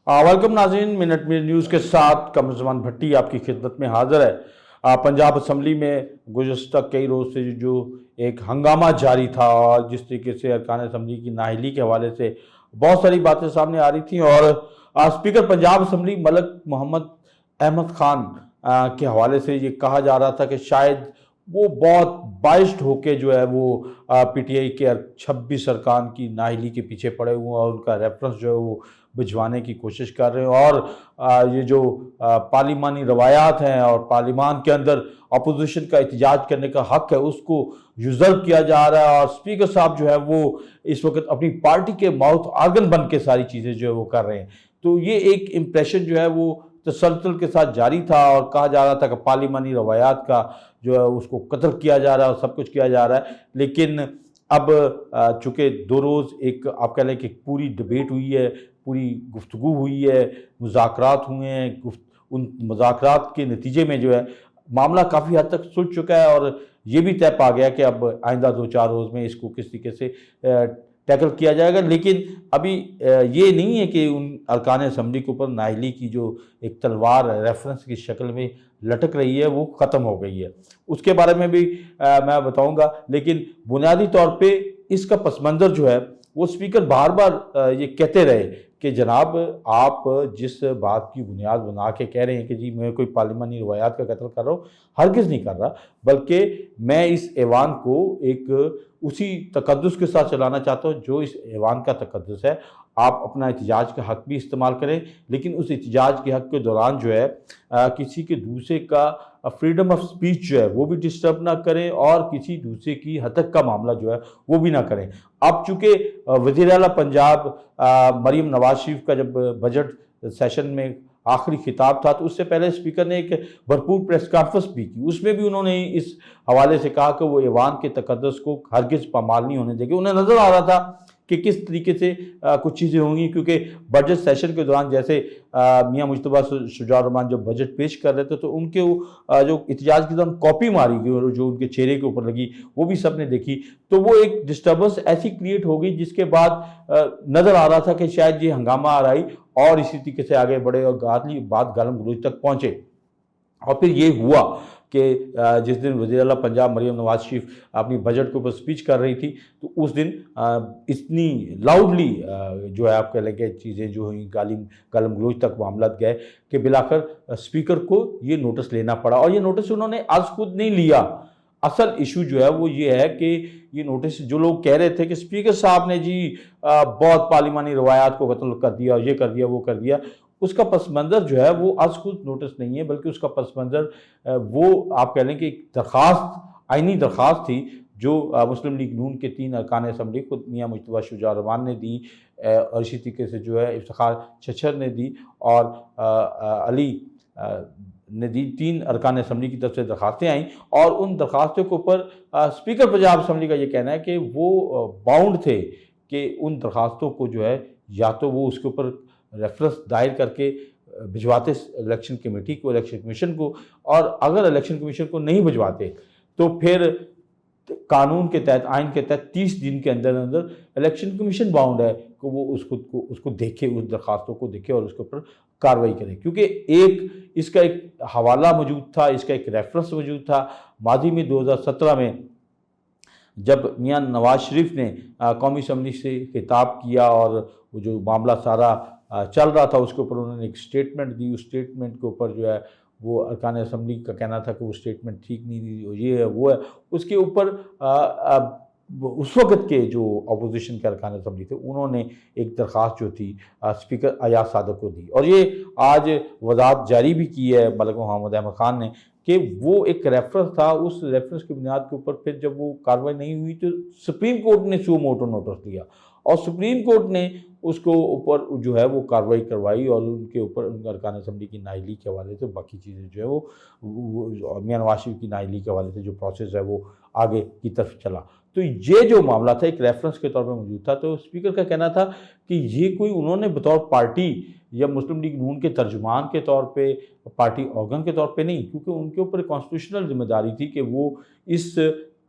Welcome नाज़रीन, minute में news के साथ कमरज़मान भट्टी आपकी खिदमत में हाज़िर है। पंजाब असम्बली में गुज़श्ता कई रोज़ से जो एक हंगामा जारी था और जिस तरीके से अरकान असम्बली की नाअहली के हवाले से बहुत सारी बातें सामने आ रही थी और स्पीकर पंजाब असम्बली मलक मोहम्मद अहमद ख़ान के हवाले से ये कहा जा रहा था कि शायद वो बहुत बाइस्ड होके जो है वो पीटीआई के 26 अरकान की नाअहली के पीछे पड़े हुए हैं और उनका रेफरेंस जो है वो भिजवाने की कोशिश कर रहे हैं और ये जो पार्लिमानी रवायात हैं और पार्लिमान के अंदर अपोजिशन का एहतजाज करने का हक है उसको यूज़र्व किया जा रहा है और स्पीकर साहब जो है वो इस वक्त अपनी पार्टी के माउथ आर्गन बन के सारी चीज़ें जो है वो कर रहे हैं। तो ये एक इम्प्रेशन जो है वो तसलसल के साथ जारी था और कहा जा रहा था कि पार्लिमानी रवायात का जो है उसको कत्ल किया जा रहा है और सब कुछ किया जा रहा है। लेकिन अब चूँकि 2 रोज़ एक आप कह लें कि पूरी डिबेट हुई है, पूरी गुफ्तगू हुई है, मुज़ाकरात हुए हैं, उन मुज़ाकरात के नतीजे में जो है मामला काफ़ी हद तक सुलझ चुका है और ये भी तय पा गया कि अब आइंदा 2-4 रोज़ में इसको किस तरीके से टैकल किया जाएगा। लेकिन अभी ये नहीं है कि उन अरकान असम्बली के ऊपर नाअहली की जो एक तलवार रेफरेंस की शक्ल में लटक रही है वो ख़त्म हो गई है, उसके बारे में भी मैं बताऊंगा। लेकिन बुनियादी तौर पे इसका पस मंज़र जो है वो स्पीकर बार बार ये कहते रहे कि जनाब आप जिस बात की बुनियाद बना के कह रहे हैं कि जी मैं कोई पार्लिमानी रवायात का कत्ल कर रहा हूँ, हरगिज़ नहीं कर रहा, बल्कि मैं इस ऐवान को एक उसी तकद्दुस के साथ चलाना चाहता हूँ जो इस ऐवान का तकद्दुस है। आप अपना एहतजाज का हक़ भी इस्तेमाल करें, लेकिन उस एहतजाज के हक़ के दौरान जो है किसी के दूसरे का फ्रीडम ऑफ स्पीच जो है वो भी डिस्टर्ब ना करें और किसी दूसरे की हतक का मामला जो है वो भी ना करें। अब चूँकि वज़ीर आला पंजाब मरीम नवाज शरीफ का जब बजट सेशन में आखिरी खिताब था तो उससे पहले स्पीकर ने एक भरपूर प्रेस कॉन्फ्रेंस भी की, उसमें भी उन्होंने इस हवाले से कहा कि वो ऐवान के तकद्दुस को हरगिज़ पामाल नहीं होने देंगे। उन्हें नज़र आ रहा था कि किस तरीके से कुछ चीज़ें होंगी, क्योंकि बजट सेशन के दौरान जैसे मियां मुज्तबा शुजा रहमान जब बजट पेश कर रहे थे तो उनके जो एहतजाज की दौरान कॉपी मारी गई और जो उनके चेहरे के ऊपर लगी वो भी सब ने देखी, तो वो एक डिस्टर्बेंस ऐसी क्रिएट हो गई जिसके बाद नज़र आ रहा था कि शायद ये हंगामा आ रही और इसी तरीके से आगे बढ़े और बात गालम गलोच तक पहुँचे। और फिर ये हुआ कि जिस दिन वज़ीर आला पंजाब मरीम नवाज शरीफ अपनी बजट के ऊपर स्पीच कर रही थी तो उस दिन इतनी लाउडली जो है आप कह लेंगे चीज़ें जो हुई गालम गलोच तक मामला गए कि बिलाकर स्पीकर को ये नोटिस लेना पड़ा। और ये नोटिस उन्होंने आज खुद नहीं लिया। असल इशू जो है वो ये है कि ये नोटिस जो लोग कह रहे थे कि स्पीकर साहब ने जी बहुत पार्लिमानी रवायात को कत्ल कर दिया, ये कर दिया, वो कर दिया, उसका पस मंज़र जो है वो आज खुद नोटिस नहीं है, बल्कि उसका पस मंज़र वो आप कह लें कि एक दरख्वास्त, आइनी दरख्वास्त थी जो मुस्लिम लीग नून के 3 अरकान असम्बली खुद मियां मुज्तबा शुजा रहमान ने दी और इसी तरीके से जो है इफ्तिखार छच्छर ने दी और अली ने दी। 3 अरकान असम्बली की तरफ से दरख्वास्तें आईं और उन दरख्वास्तों के ऊपर स्पीकर पंजाब असम्बली का ये कहना है कि वो बाउंड थे कि उन दरख्वास्तों को जो है या तो वो उसके ऊपर रेफरेंस दायर करके भिजवाते इलेक्शन कमेटी को, इलेक्शन कमीशन को, और अगर इलेक्शन कमीशन को नहीं भिजवाते तो फिर कानून के तहत, आइन के तहत 30 दिन के अंदर अंदर इलेक्शन कमीशन बाउंड है कि वो उसको देखे, उस दरख्वास्तों को देखे और उसके ऊपर कार्रवाई करे। क्योंकि इसका एक हवाला मौजूद था, इसका एक रेफरेंस मौजूद था। माजी में 2017 में जब मियां नवाज शरीफ ने कौमी असम्बली से खिताब किया और वो जो मामला सारा चल रहा था उसके ऊपर उन्होंने एक स्टेटमेंट दी। उस स्टेटमेंट के ऊपर जो है वो अरकान असम्बली का कहना था कि वो स्टेटमेंट ठीक नहीं दी, ये है वो है। उसके ऊपर उस वक़्त के जो अपोजिशन के अरकान असम्बली थे उन्होंने एक दरख्वास्त जो थी स्पीकर अयाज सादक को दी और ये आज वज़ाहत जारी भी की है मलक मोहम्मद अहमद ख़ान ने कि वो एक रेफरेंस था, उस रेफरेंस की बुनियाद के ऊपर फिर जब वो कार्रवाई नहीं हुई तो सुप्रीम कोर्ट ने सुओ मोटो नोटिस लिया और सुप्रीम कोर्ट ने उसको ऊपर जो है वो कार्रवाई करवाई और उनके ऊपर उनका अरकान असम्बली की नाअहली के हवाले से बाकी चीज़ें जो है वो मियां नवाज शरीफ की नाअहली के हवाले से जो प्रोसेस है वो आगे की तरफ चला। तो ये जो मामला था एक रेफरेंस के तौर पर मौजूद था। तो स्पीकर का कहना था कि ये कोई उन्होंने बतौर पार्टी या मुस्लिम लीग नून के तर्जुमान के तौर पे, पार्टी ऑर्गन के तौर पे नहीं, क्योंकि उनके ऊपर कॉन्स्टिट्यूशनल जिम्मेदारी थी कि वो इस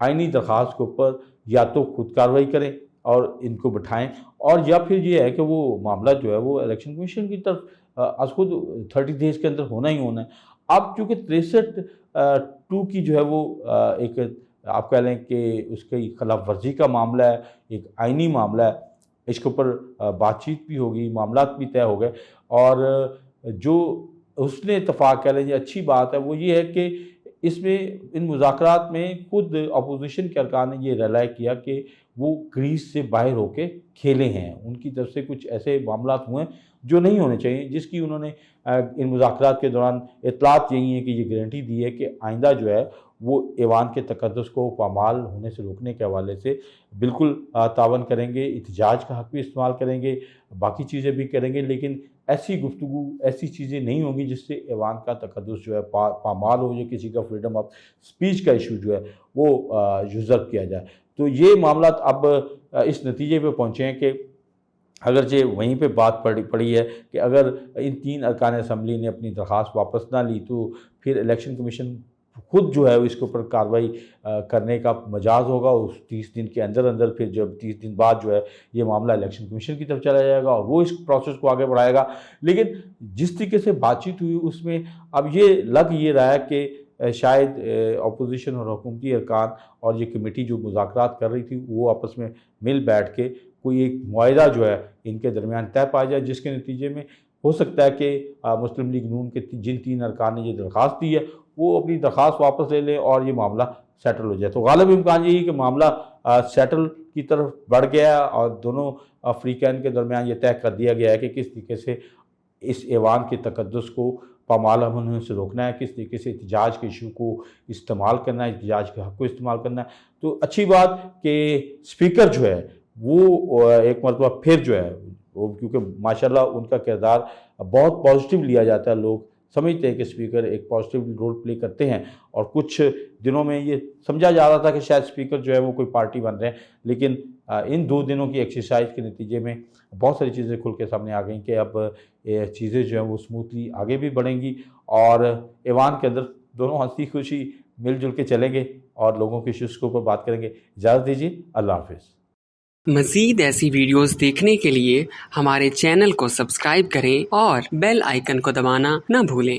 आइनी दरख्वास्त के ऊपर या तो खुद कार्रवाई करें اور ان کو بٹھائیں، اور یا پھر یہ ہے کہ وہ معاملہ جو ہے وہ الیکشن کمیشن کی طرف از خود 30 دیز کے اندر ہونا ہی ہونا ہے۔ اب چونکہ 63(2) کی جو ہے وہ ایک آپ کہہ لیں کہ اس کی خلاف ورزی کا معاملہ ہے، ایک آئینی معاملہ ہے، اس کے اوپر بات چیت بھی ہوگی، معاملات بھی طے ہو گئے، اور جو حسن اتفاق کہہ لیں اچھی بات ہے وہ یہ ہے کہ اس میں ان مذاکرات میں خود اپوزیشن کے ارکان نے یہ ریلائے کیا کہ وہ گریز سے باہر ہو کے کھیلے ہیں، ان کی طرف سے کچھ ایسے معاملات ہوئے ہیں جو نہیں ہونے چاہیے، جس کی انہوں نے ان مذاکرات کے دوران اطلاعات یہی ہیں کہ یہ گارنٹی دی ہے کہ آئندہ جو ہے وہ ایوان کے تقدس کو پامال ہونے سے روکنے کے حوالے سے بالکل تعاون کریں گے، احتجاج کا حق بھی استعمال کریں گے، باقی چیزیں بھی کریں گے، لیکن ایسی گفتگو، ایسی چیزیں نہیں ہوں گی جس سے ایوان کا تقدس جو ہے پامال ہو، یا کسی کا فریڈم آف سپیچ کا ایشو جو ہے وہ یوزرپ کیا جائے۔ تو یہ معاملات اب اس نتیجے پہ پہنچے ہیں کہ اگرچہ وہیں پہ بات پڑی ہے کہ اگر ان 3 ارکان اسمبلی نے اپنی درخواست واپس نہ لی تو پھر الیکشن کمیشن خود جو ہے اس کے اوپر کارروائی کرنے کا مجاز ہوگا، اس 30 دن کے اندر پھر جب 30 دن بعد جو ہے یہ معاملہ الیکشن کمیشن کی طرف چلا جائے گا اور وہ اس پروسیس کو آگے بڑھائے گا۔ لیکن جس طریقے سے بات چیت ہوئی اس میں اب یہ رہا ہے کہ شاید اپوزیشن اور حکومتی ارکان اور یہ کمیٹی جو مذاکرات کر رہی تھی وہ آپس میں مل بیٹھ کے کوئی ایک معاہدہ جو ہے ان کے درمیان طے پایا جائے، جس کے نتیجے میں ہو سکتا ہے کہ مسلم لیگ نون کے جن 3 ارکان نے یہ درخواست دی ہے وہ اپنی درخواست واپس لے لیں اور یہ معاملہ سیٹل ہو جائے۔ تو غالب امکان یہی کہ معاملہ سیٹل کی طرف بڑھ گیا ہے اور دونوں فریقین کے درمیان یہ طے کر دیا گیا ہے کہ کس طریقے سے اس ایوان کے تقدس کو پامال ہونے سے روکنا ہے، کس طریقے سے احتجاج کے ایشو کو استعمال کرنا ہے، احتجاج کے حق کو استعمال کرنا ہے۔ تو اچھی بات کہ اسپیکر جو ہے وہ ایک مرتبہ پھر جو ہے کیونکہ ماشاءاللہ ان کا کردار بہت پازیٹیو لیا جاتا ہے، لوگ سمجھتے ہیں کہ اسپیکر ایک پازیٹیو رول پلے کرتے ہیں، اور کچھ دنوں میں یہ سمجھا جا رہا تھا کہ شاید اسپیکر جو ہے وہ کوئی پارٹی بن رہے ہیں، لیکن ان 2 دنوں کی ایکسرسائز کے نتیجے میں بہت ساری چیزیں کھل کے سامنے آ گئیں کہ اب چیزیں جو ہیں وہ اسموتھلی آگے بھی بڑھیں گی، اور ایوان کے اندر دونوں ہنسی خوشی مل جل کے چلیں گے اور لوگوں کی ایشوز کے اوپر بات کریں گے۔ اجازت دیجیے، اللہ حافظ۔ مزید ایسی ویڈیوز دیکھنے کے لیے ہمارے چینل کو سبسکرائب کریں اور بیل آئیکن کو دبانا نہ بھولیں۔